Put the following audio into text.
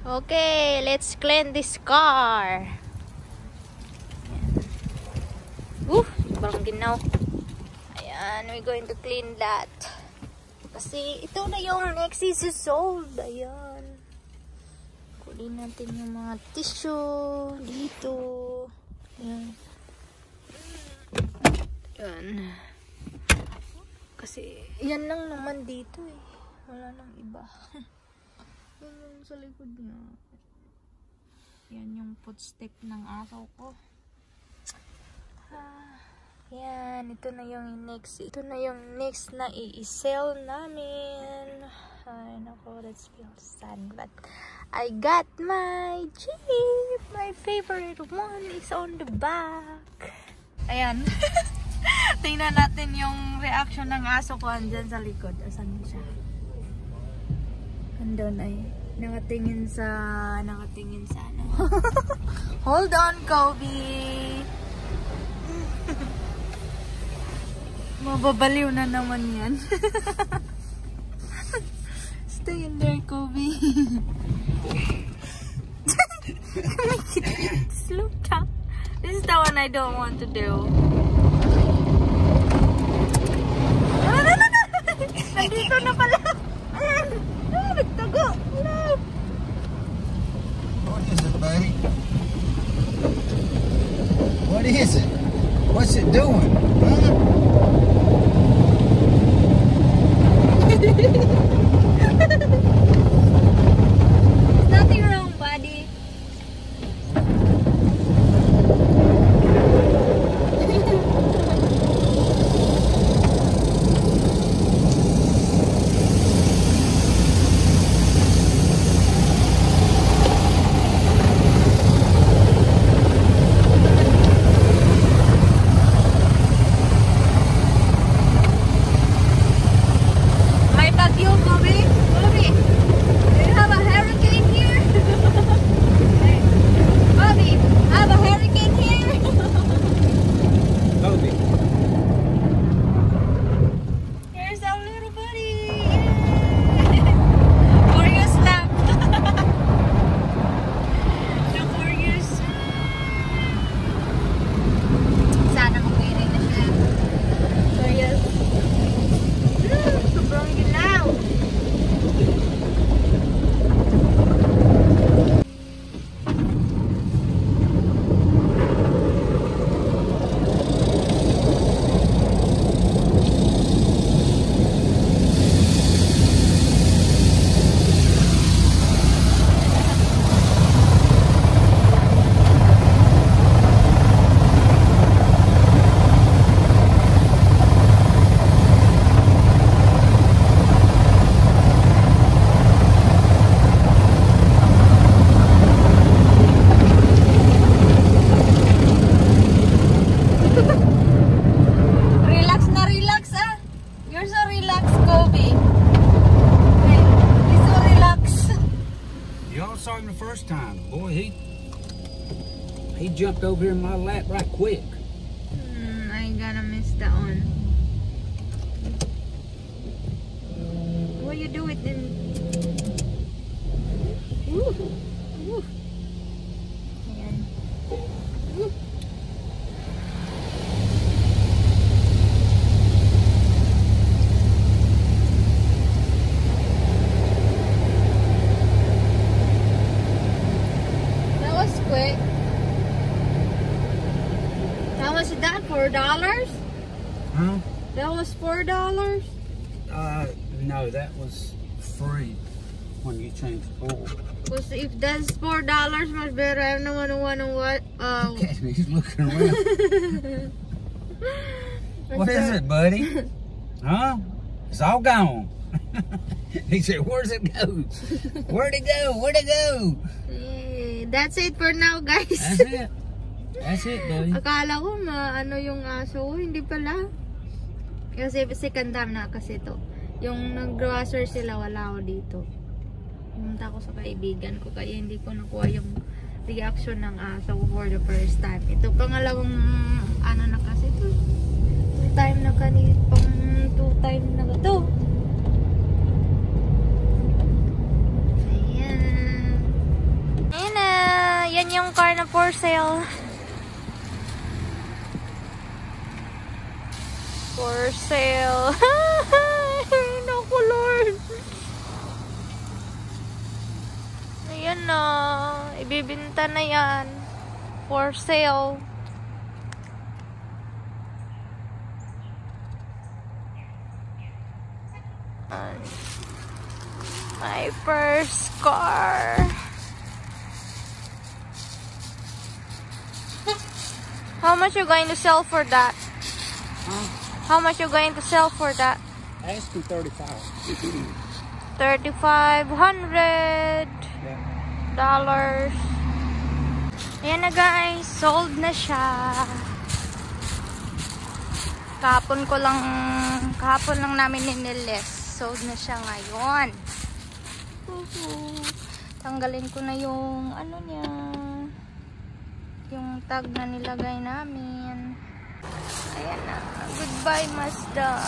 Okay, let's clean this car. Parang ginaw. Ayan, we're going to clean that. Kasi ito na yung next is sold. Ayan. Kunin natin yung mga tissue dito. Ayan. Ayan. Kasi yan lang naman dito eh. Wala nang iba. Yan yung sa likod niya. Yan yung footstep ng aso ko. Yan, ito na yung next. Ito na yung next na i-sell namin. Ay, nako, that's feel sad. But I got my Jeep. My favorite one is on the back. Ayan. Tingnan natin yung reaction ng aso ko andyan sa likod. Asan siya? Andun ay. Nakatingin sa ano. Hold on, Kobe. Mababaliw na naman yan. Stay in there, Kobe. Slow down. This is the one I don't want to do. Nandito na pala. Ayan. Nagtago. What is it, buddy? What is it? What's it doing? Nothing wrong, buddy. He jumped over in my lap right quick. I gonna miss that one. What you do it in? Ayan. That was quick. Was that $4? Huh? That was $4? No, that was free when you changed oil. Because if that's $4, much better. I don't know what. Look at me, he's looking around. What is it, buddy? Huh? It's all gone. He said, "Where's it go? Where'd it go? Where'd it go?" Yeah, that's it for now, guys. That's it. That's it, buddy. Akala ko ano yung aso ko, hindi pala. Kasi second time na kasi to. Yung nag-grocer sila, wala ako dito. Pumunta ako sa kaibigan ko, kaya hindi ko nakuha yung reaction ng aso ko for the first time. Ito pangalawang ano na kasi to. Two time na to. Ayan. for sale. For sale. Naku, Lord. Ayan na. Ibibinta na yan. For sale. My first car. How much you going to sell for that? Huh? How much you going to sell for that? Asking 35. $3,500. Ayan na guys, sold na siya. Kahapon lang namin ninilis. Sold na siya ngayon. Tanggalin ko na yung ano niya, yung tag na nilagay namin. Ayan na. Goodbye, Mazda.